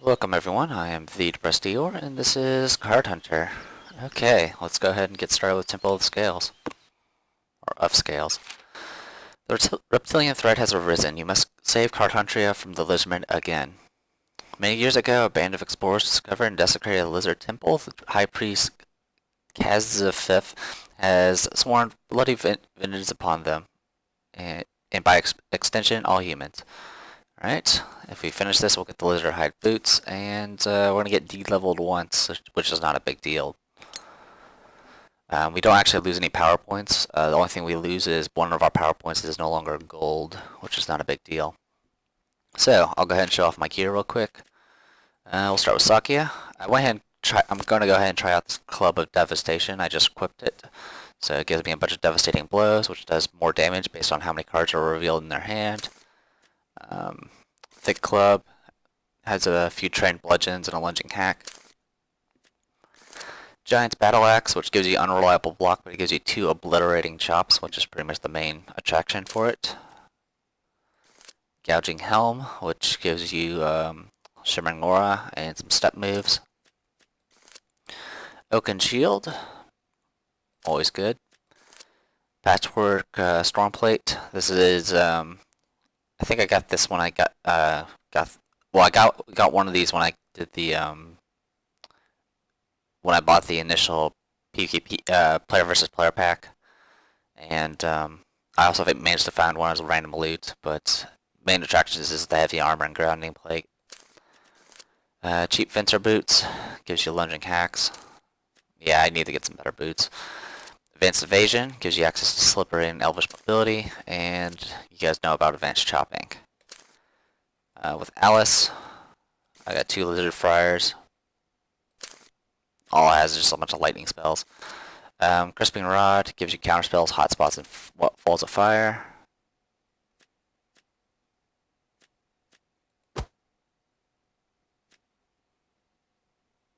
Welcome everyone, I am the Depressed Eeyore, and this is Card Hunter. Okay, let's go ahead and get started with Temple of the Scales. Or of Scales. The reptilian threat has arisen. You must save Carhuntria from the lizardman again. Many years ago, a band of explorers discovered and desecrated a lizard temple. The High Priest Kazafif has sworn bloody vengeance upon them, and by extension, all humans. Alright, if we finish this, we'll get the lizard hide boots, and we're going to get D-leveled once, which is not a big deal. We don't actually lose any power points. The only thing we lose is one of our power points is no longer gold, which is not a big deal. So, I'll go ahead and show off my gear real quick. We'll start with Sakia. I'm going to go ahead and try out this Club of Devastation. I just equipped it. So it gives me a bunch of devastating blows, which does more damage based on how many cards are revealed in their hand. Thick Club has a few trained bludgeons and a lunging hack. Giant's Battle Axe, which gives you unreliable block, but it gives you 2 obliterating chops, which is pretty much the main attraction for it. Gouging Helm, which gives you Shimmering Aura and some step moves. Oaken Shield, always good. Patchwork Stormplate. This is I think I got this when I got one of these when I did the when I bought the initial PvP player versus player pack, and I also managed to find one as a random loot. But main attractions is the heavy armor and grounding plate. Cheap fencer boots gives you lunging hacks. Yeah, I need to get some better boots. Advanced Evasion gives you access to slippery and elvish mobility, and you guys know about advanced chopping. With Alice, I got 2 lizard friars. All it has is just a bunch of lightning spells. Crisping Rod gives you counter spells, hot spots, and falls of fire.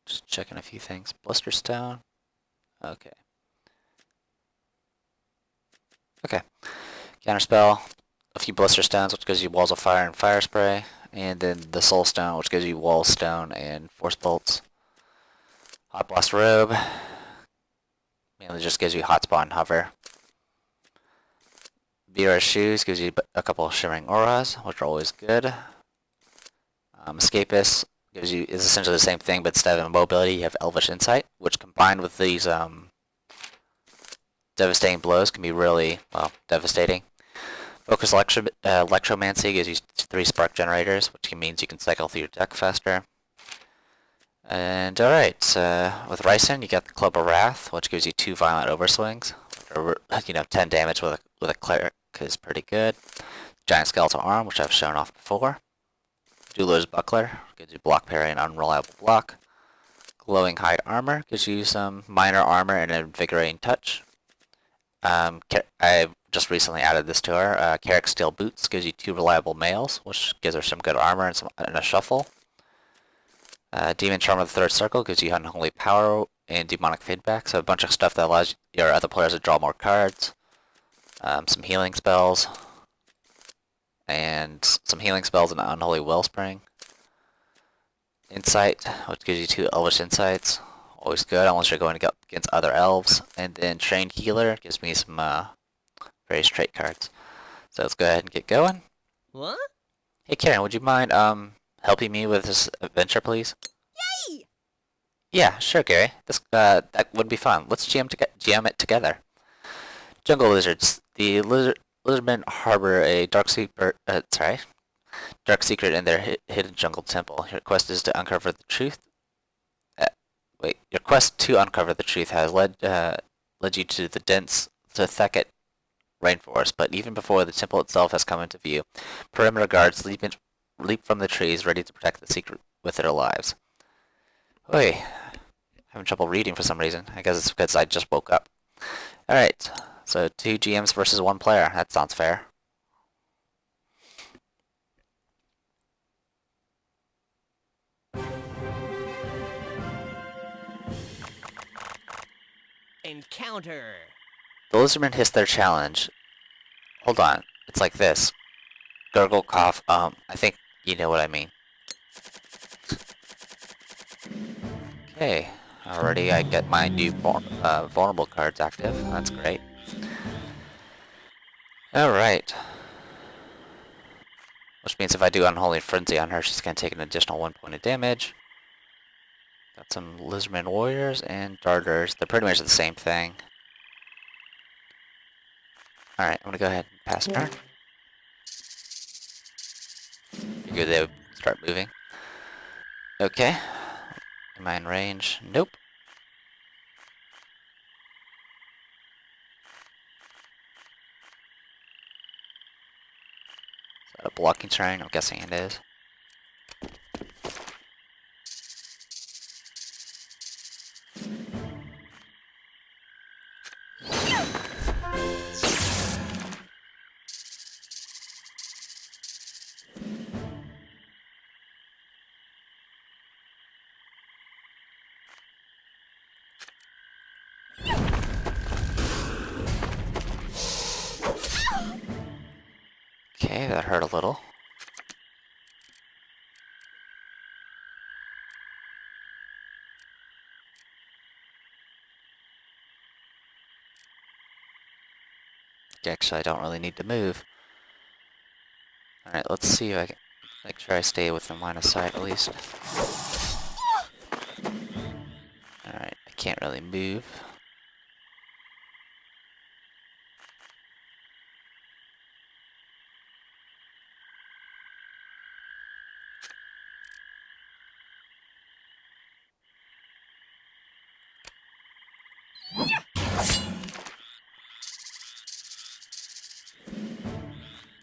Just checking a few things. Blister Stone. Okay. Counterspell, a few Blister Stones, which gives you Walls of Fire and Fire Spray, and then the Soul Stone, which gives you Wall Stone and Force Bolts. Hot Blast Robe, mainly just gives you Hot Spot and Hover. BR Shoes gives you a couple of Shimmering Auras, which are always good. Escapist is essentially the same thing, but instead of mobility, you have Elvish Insight, which combined with these devastating blows can be really, well, devastating. Focus Electromancy gives you 3 spark generators, which means you can cycle through your deck faster. And alright, with Ryson, you got the Club of Wrath, which gives you 2 violent overswings. Or, 10 damage with a cleric is pretty good. Giant Skeletal Arm, which I've shown off before. Dueler's Buckler gives you block parry and unreliable block. Glowing Hide Armor gives you some minor armor and an invigorating touch. I just recently added this to her. Carrick Steel Boots gives you 2 reliable males, which gives her some good armor and a shuffle. Demon Charm of the Third Circle gives you Unholy Power and Demonic Feedback, so a bunch of stuff that allows your other players to draw more cards. Some healing spells. And some healing spells and Unholy Wellspring. Insight, which gives you 2 Elvish Insights. Always good, unless you're going up against other elves. And then Trained Healer gives me some various trait cards. So let's go ahead and get going. What? Hey Karen, would you mind helping me with this adventure, please? Yay! Yeah, sure, Gary. That would be fun. Let's GM it together. Jungle Lizards. The lizardmen harbor a dark secret in their hidden jungle temple. Your quest is to uncover the truth. Your quest to uncover the truth has led you to the dense Thicket rainforest, but even before the temple itself has come into view, perimeter guards leap from the trees, ready to protect the secret with their lives. Oi, having trouble reading for some reason. I guess it's because I just woke up. Alright, so 2 GMs versus 1 player. That sounds fair. Encounter. The lizardmen hiss their challenge. Hold on, it's like this. Gurgle, cough, I think you know what I mean. Okay, already I get my new vulnerable cards active. That's great. Alright. Which means if I do Unholy Frenzy on her, she's going to take an additional 1 point of damage. Got some Lizardman Warriors and Darters. They're pretty much the same thing. Alright, I'm going to go ahead and pass turn. Figure they would start moving. Okay. Am I in range? Nope. Is that a blocking terrain? I'm guessing it is. Okay, that hurt a little. Actually, I don't really need to move. Alright, let's see if I can make sure I stay within line of sight at least. Alright, I can't really move.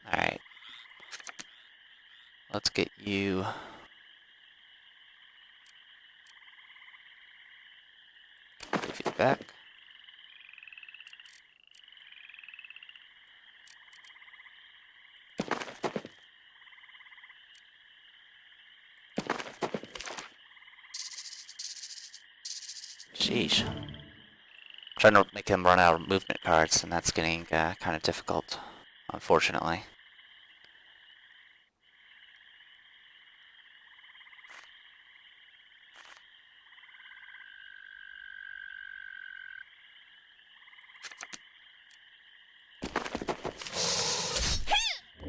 Alright. Let's get you... move you back. Sheesh. Trying to make him run out of movement cards, and that's getting kind of difficult, unfortunately.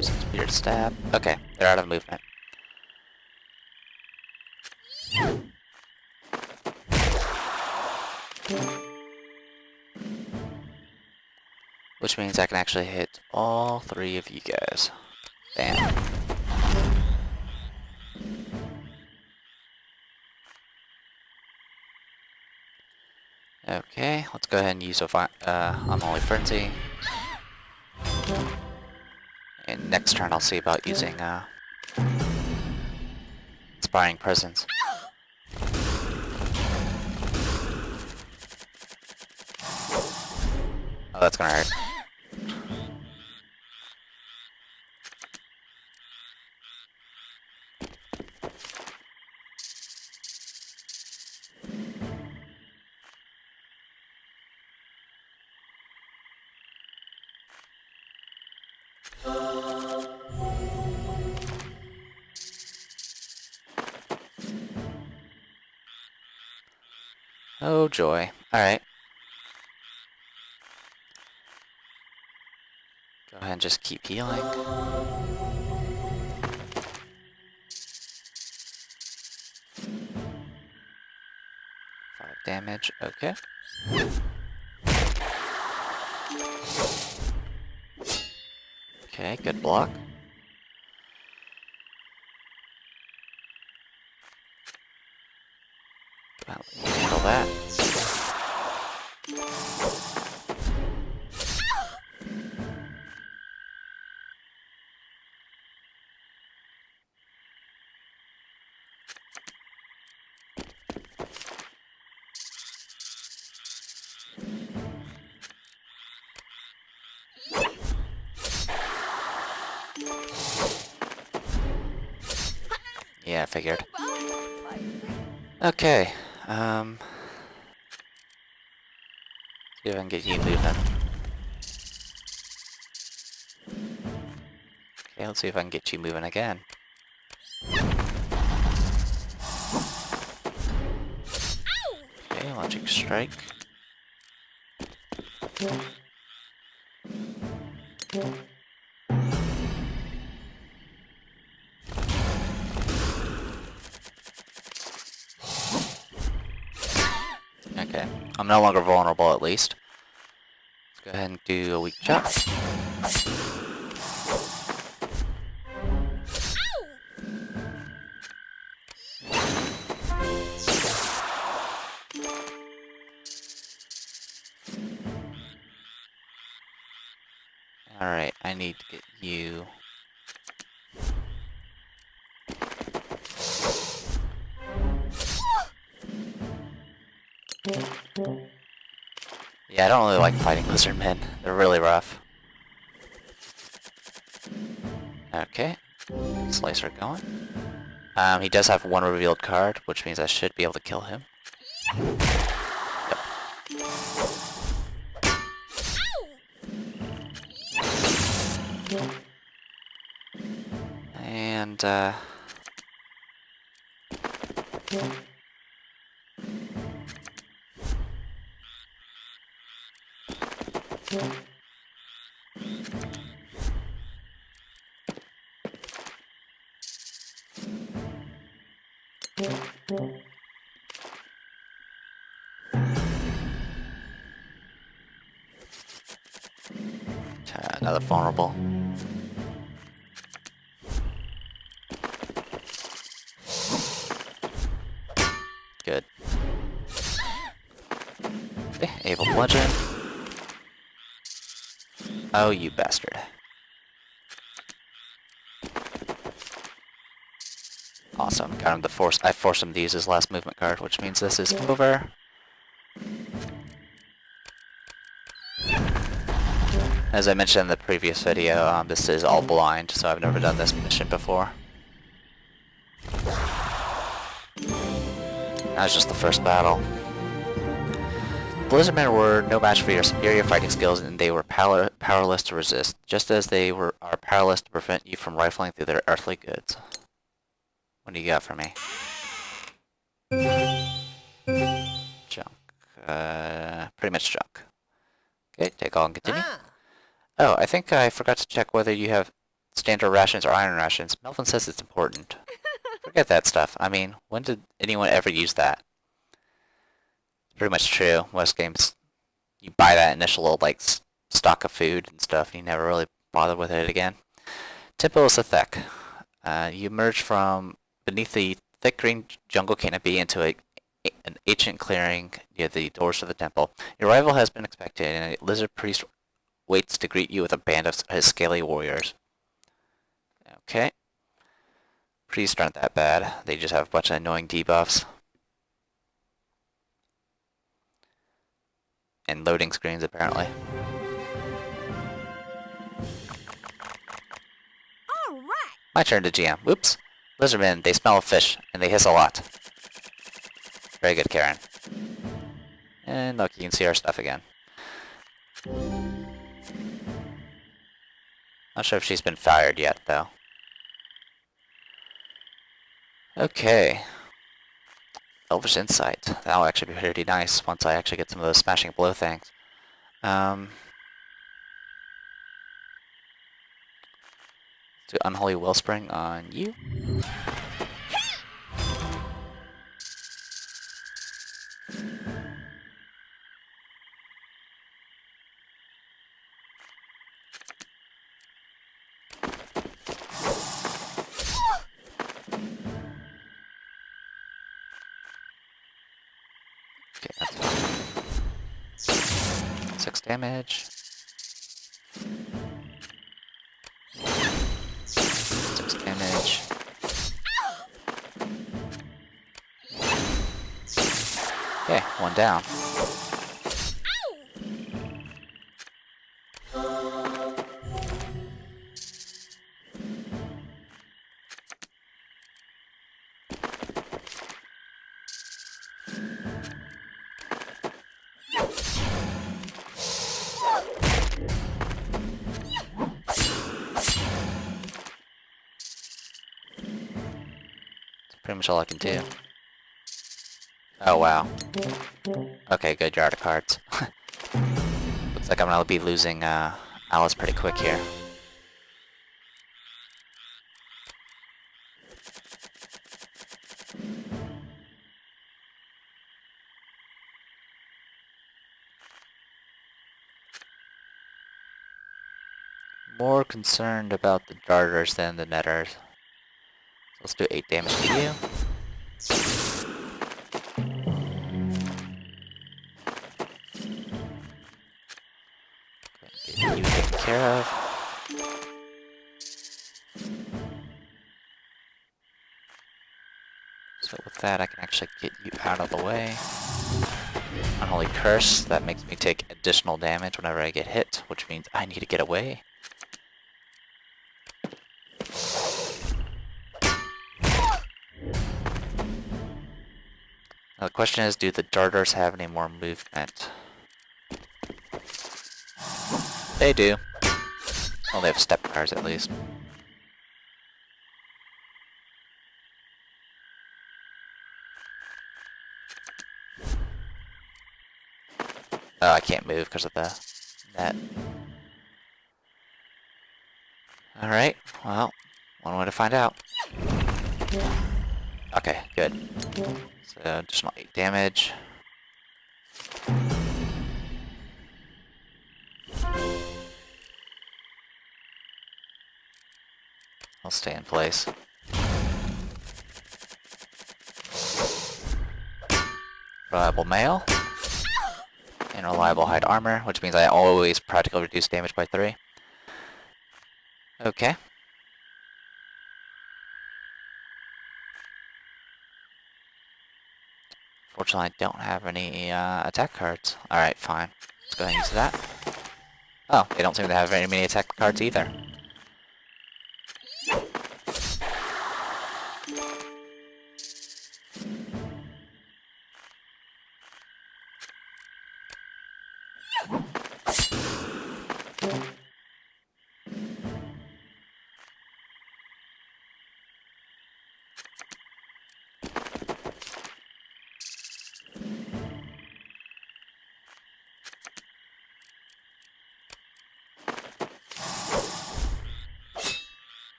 Spear stab. Okay, they're out of movement. Which means I can actually hit all 3 of you guys. Bam. Okay, let's go ahead and use Unholy Frenzy. And next turn I'll see about using Inspiring Presence. Oh, that's gonna hurt. Oh joy. Alright. Go ahead and just keep healing. 5 damage, okay. Okay, good block. Well, handle that. Yeah, I figured. Okay, see if I can get you moving. Okay, let's see if I can get you moving again. Magic Strike. Okay, I'm no longer vulnerable at least. Let's go ahead and do a weak chop. Alright, I need to get you... Yeah, I don't really like fighting lizardmen. They're really rough. Okay, Slicer going. He does have one revealed card, which means I should be able to kill him. Yep. And, another vulnerable. Good. Okay, able bludgeon. Oh, you bastard. Awesome. Got him to force. I forced him to use his last movement card, which means this is over. As I mentioned in the previous video, this is all blind, so I've never done this mission before. That was just the first battle. The lizardmen were no match for your superior fighting skills, and they were powerless to resist, just as they are powerless to prevent you from rifling through their earthly goods. What do you got for me? Junk. Pretty much junk. Okay, take all and continue. Oh, I think I forgot to check whether you have standard rations or iron rations. Melvin says it's important. Forget that stuff. I mean, when did anyone ever use that? It's pretty much true. Most games, you buy that initial little, like, stock of food and stuff, and you never really bother with it again. Temple is Sethek. You emerge from beneath the thick green jungle canopy into an ancient clearing near the doors of the temple. Your arrival has been expected, and a lizard priest waits to greet you with a band of his scaly warriors. Okay. Priests aren't that bad. They just have a bunch of annoying debuffs. And loading screens, apparently. Alright! My turn to GM. Whoops. Lizardmen, they smell of fish, and they hiss a lot. Very good, Karen. And look, you can see our stuff again. Not sure if she's been fired yet, though. Okay. Elvish Insight. That'll actually be pretty nice once I actually get some of those smashing blow things. Do Unholy Wellspring on you. Okay, that's fine. 6 damage. 6 damage. Okay, 1 down. Pretty much all I can do. Oh wow. Okay, good, you're out of cards. Looks like I'm gonna be losing Alice pretty quick here. More concerned about the darters than the netters. So let's do 8 damage to you. Get you taken care of. So with that, I can actually get you out of the way. Unholy Curse, that makes me take additional damage whenever I get hit, which means I need to get away. Now the question is, do the darters have any more movement? They do. Well, they have step cars at least. Oh, I can't move because of the net. Alright, well, one way to find out. Okay, good. So, additional 8 damage. I'll stay in place. Reliable mail. And reliable hide armor, which means I always practically reduce damage by 3. Okay. Fortunately, I don't have any attack cards. Alright, fine. Let's go ahead and use that. Oh, they don't seem to have very many attack cards either.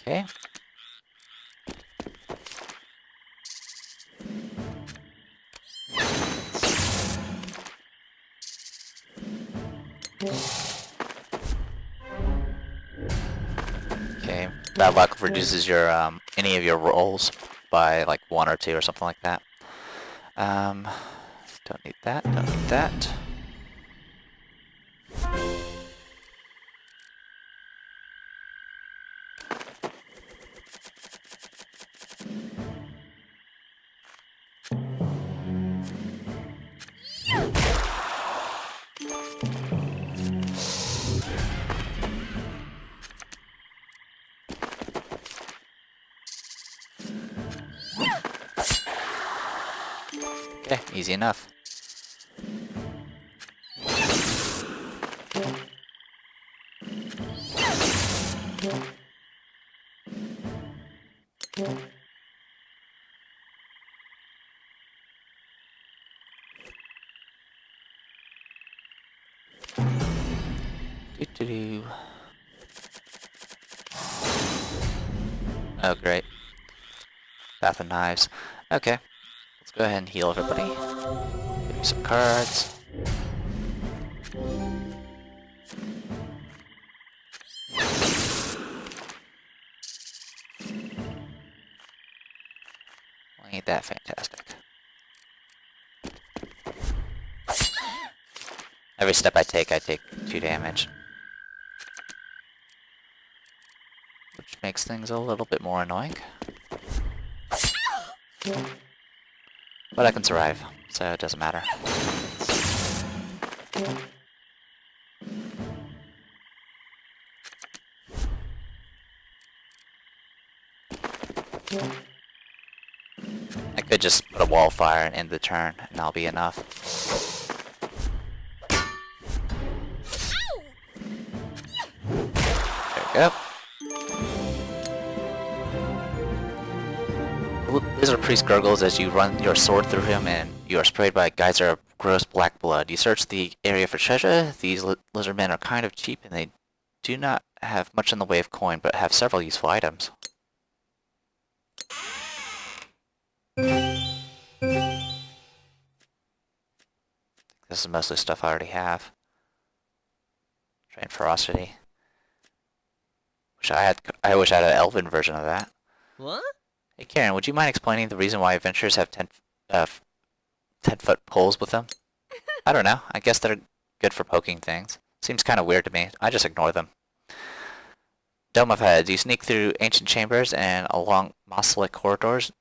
Okay. Okay. Bad luck reduces your any of your rolls by like 1 or 2 or something like that. Don't need that, don't need that. Okay, easy enough. Doo-doo-doo. Oh, great. Bath and Knives. Okay, let's go ahead and heal everybody. Give me some cards. Well, ain't that fantastic. Every step I take 2 damage. Which makes things a little bit more annoying. But I can survive, so it doesn't matter. I could just put a wall fire and end the turn, and that'll be enough. There we go. Lizard priest gurgles as you run your sword through him, and you are sprayed by a geyser of gross black blood. You search the area for treasure. These lizardmen are kind of cheap, and they do not have much in the way of coin, but have several useful items. This is mostly stuff I already have. Train ferocity. I wish I had an elven version of that. What? Hey Karen, would you mind explaining the reason why adventurers have 10-foot poles with them? I don't know. I guess they're good for poking things. Seems kind of weird to me. I just ignore them. Dome of Heads. You sneak through ancient chambers and along moss-lit corridors,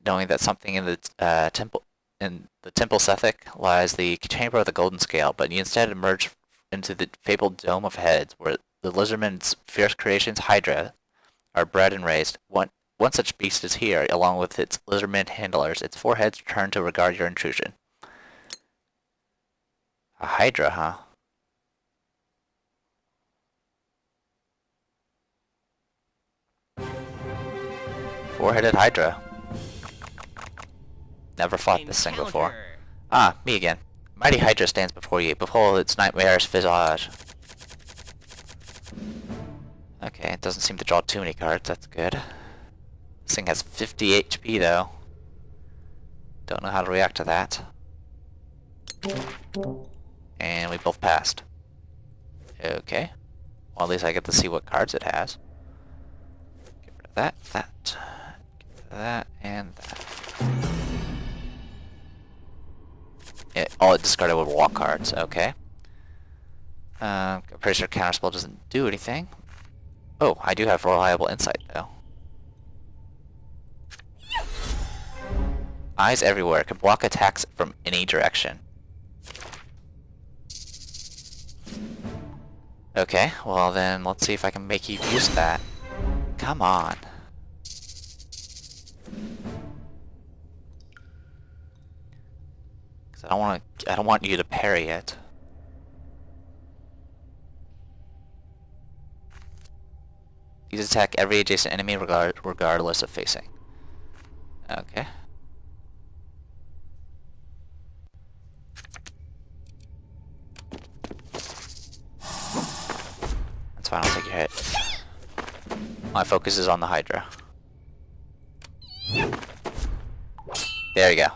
knowing that something in the temple Sethek lies the chamber of the golden scale, but you instead emerge into the fabled Dome of Heads, where the lizardman's fierce creations, hydra, are bred and raised. One such beast is here, along with its lizardman handlers. Its four heads turn to regard your intrusion. A hydra, huh? Four-headed hydra. Never fought this thing before. Ah, me again. Mighty hydra stands before you. Behold its nightmarish visage. Okay, it doesn't seem to draw too many cards. That's good. This thing has 50 HP though. Don't know how to react to that. And we both passed. Okay. Well, at least I get to see what cards it has. Get rid of that, that, get rid of that, and that. All it discarded were walk cards. Okay. I'm pretty sure counterspell doesn't do anything. Oh, I do have reliable insight though. Eyes everywhere. Can block attacks from any direction. Okay, well then let's see if I can make you use that. Come on. Cause I don't want you to parry it. These attack every adjacent enemy regardless of facing. Okay. That's fine, I'll take your hit. My focus is on the hydra. There you go.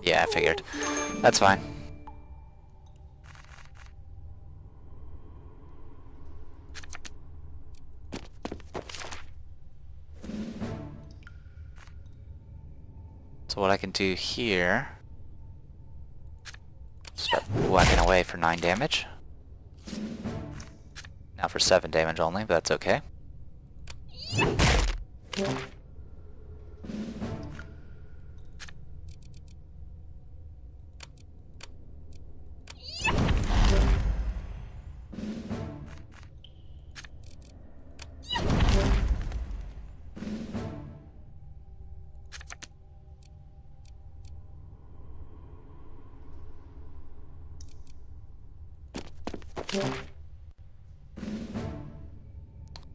Yeah, I figured. That's fine. So what I can do here, start whacking away for 9 damage. Now for 7 damage only, but that's okay.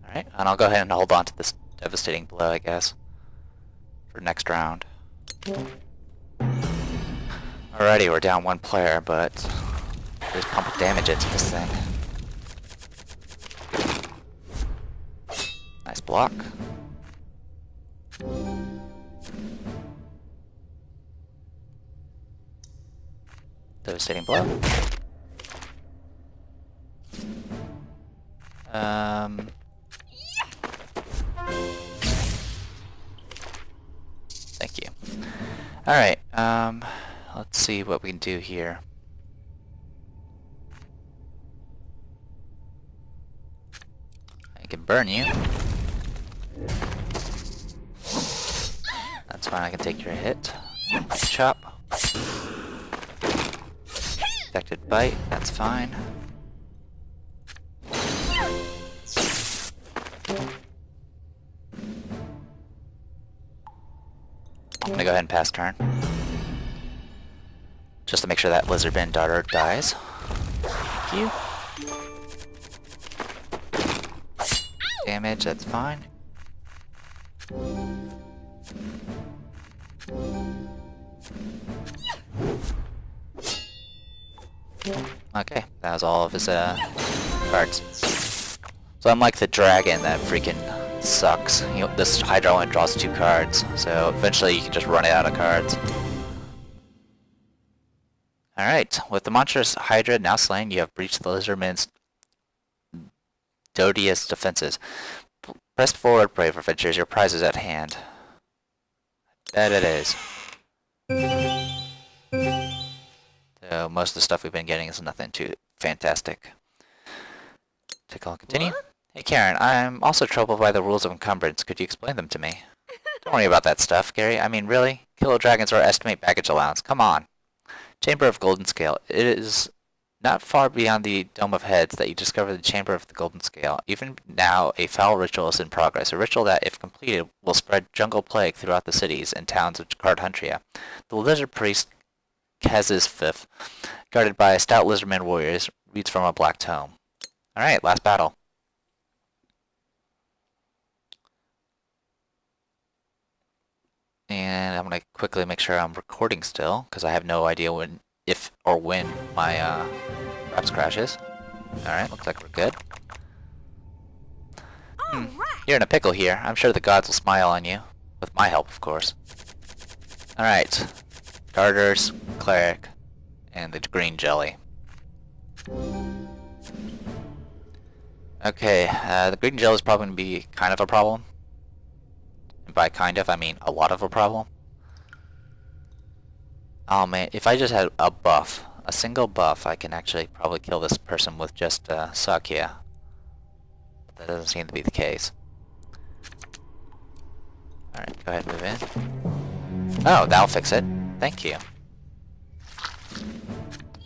Alright, and I'll go ahead and hold on to this devastating blow, I guess, for next round. Alrighty, we're down 1 player, but just pump damage into this thing. Nice block. Devastating blow. Thank you. Alright, let's see what we can do here. I can burn you. That's fine, I can take your hit. Chop. Infected bite, that's fine. I'm gonna go ahead and pass turn. Just to make sure that lizardman darter dies. Thank you. Damage, that's fine. Okay, that was all of his cards. So unlike the dragon that freaking sucks, you know, this hydra only draws 2 cards, so eventually you can just run it out of cards. Alright, with the monstrous hydra now slain, you have breached the lizardman's doughtiest defenses. Press forward, brave adventurers, your prize is at hand. That it is. So most of the stuff we've been getting is nothing too fantastic. Take a look, continue. What? Hey Karen, I'm also troubled by the rules of encumbrance. Could you explain them to me? Don't worry about that stuff, Gary. I mean, really? Kilo dragons or estimate baggage allowance. Come on. Chamber of Golden Scale. It is not far beyond the Dome of Heads that you discover the Chamber of the Golden Scale. Even now, a foul ritual is in progress. A ritual that, if completed, will spread jungle plague throughout the cities and towns of Cardhuntria. The lizard priest, Kaz's Fifth, guarded by stout lizardman warriors, reads from a black tome. Alright, last battle. And I'm going to quickly make sure I'm recording still, because I have no idea when, if or when my Raps crashes. Alright, looks like we're good. You're in a pickle here. I'm sure the gods will smile on you. With my help, of course. Alright. Darters, Cleric, and the green jelly. Okay, the green jelly is probably going to be kind of a problem. And by kind of, I mean a lot of a problem. Oh man, if I just had a buff, a single buff, I can actually probably kill this person with just Sakya. But that doesn't seem to be the case. Alright, go ahead and move in. Oh, that'll fix it. Thank you.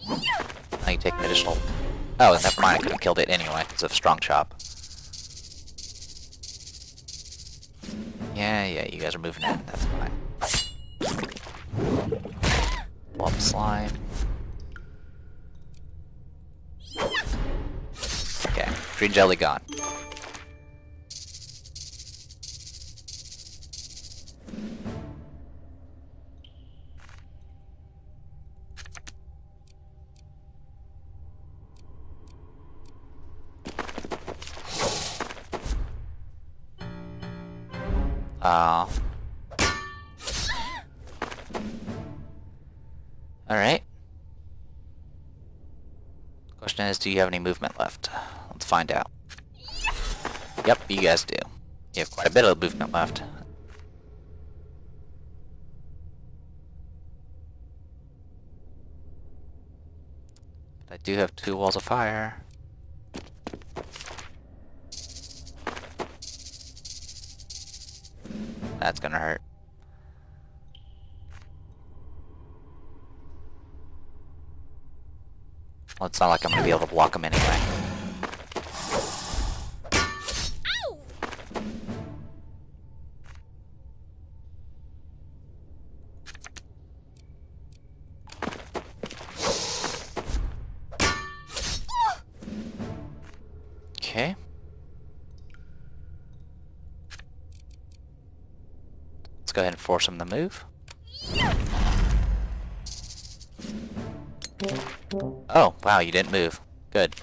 Now you take an additional... Oh, never mind, I could have killed it anyway, because of Strong Chop. Yeah, you guys are moving in, that's fine. Blob slime. Okay, green jelly gone. Alright. Question is, do you have any movement left? Let's find out. Yep, you guys do. You have quite a bit of movement left. But I do have 2 walls of fire. That's gonna hurt. Well, it's not like I'm gonna be able to block them anyway. Okay. Let's go ahead and force him to move. Oh, wow, you didn't move. Good.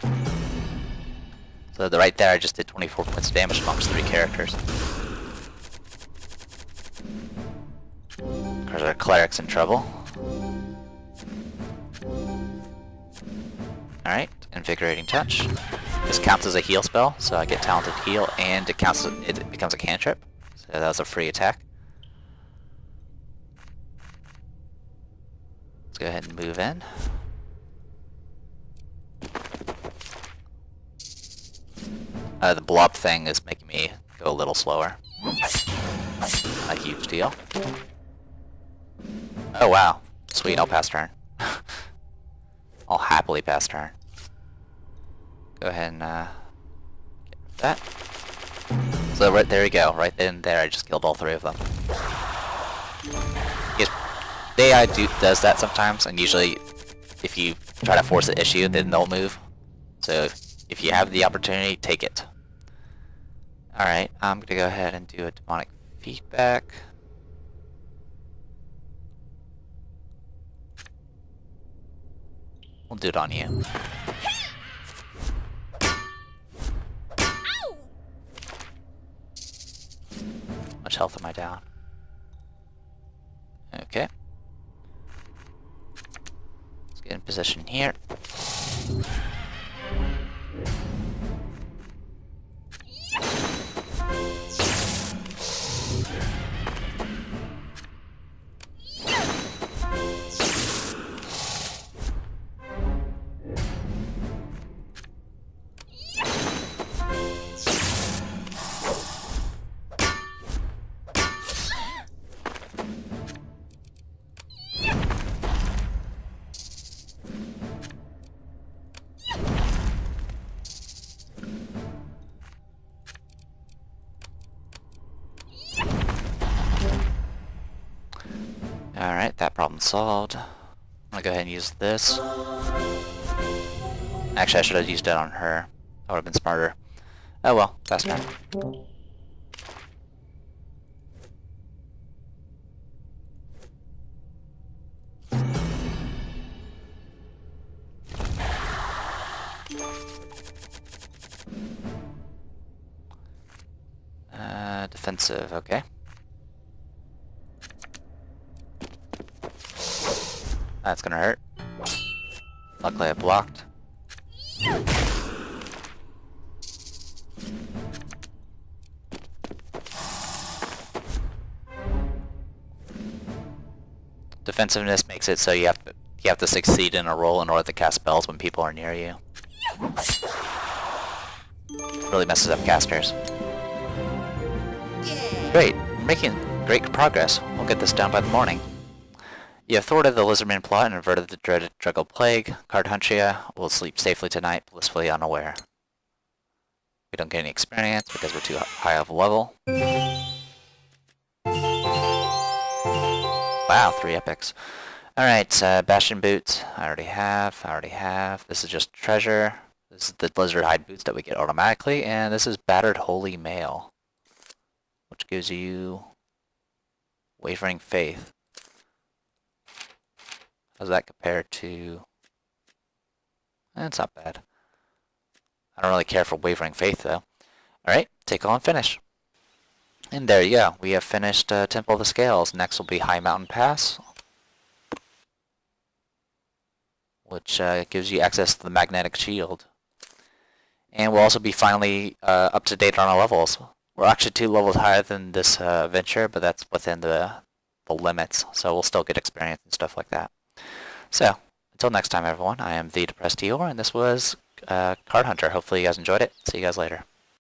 So right there, I just did 24 points of damage amongst 3 characters. Of course, our cleric's in trouble. Alright, Invigorating Touch. This counts as a heal spell, so I get Talented Heal, and it counts as, it becomes a cantrip. So that was a free attack. Let's go ahead and move in. The blob thing is making me go a little slower. A huge deal. Oh wow. Sweet, I'll pass turn. I'll happily pass turn. Go ahead and get that. So right there we go. Right then there I just killed all 3 of them. The AI does that sometimes, and usually if you try to force the issue, then they'll move. So if you have the opportunity, take it. Alright, I'm gonna go ahead and do a demonic feedback. We'll do it on you. Much health am I down? Okay. Let's get in position here. Alright, that problem solved. I'm gonna go ahead and use this. Actually, I should have used it on her. That would have been smarter. Oh well, that's fine. Defensive, okay. That's gonna hurt. Luckily I blocked. Defensiveness makes it so you have to succeed in a roll in order to cast spells when people are near you. Really messes up casters. Great, we're making great progress. We'll get this done by the morning. You have thwarted the lizardman plot and averted the dreaded Druggle Plague. Cardhuntria will sleep safely tonight, blissfully unaware. We don't get any experience because we're too high of a level. Wow, 3 epics. Alright, Bastion Boots. I already have. This is just treasure. This is the lizard hide boots that we get automatically. And this is Battered Holy Mail, which gives you Wavering Faith. How does that compare to... It's not bad. I don't really care for Wavering Faith, though. Alright, take all and finish. And there you go. We have finished Temple of the Scales. Next will be High Mountain Pass, which gives you access to the Magnetic Shield. And we'll also be finally up to date on our levels. We're actually 2 levels higher than this adventure, but that's within the limits, so we'll still get experience and stuff like that. So, until next time everyone, I am the Depressed Eeyore, and this was Card Hunter. Hopefully you guys enjoyed it. See you guys later.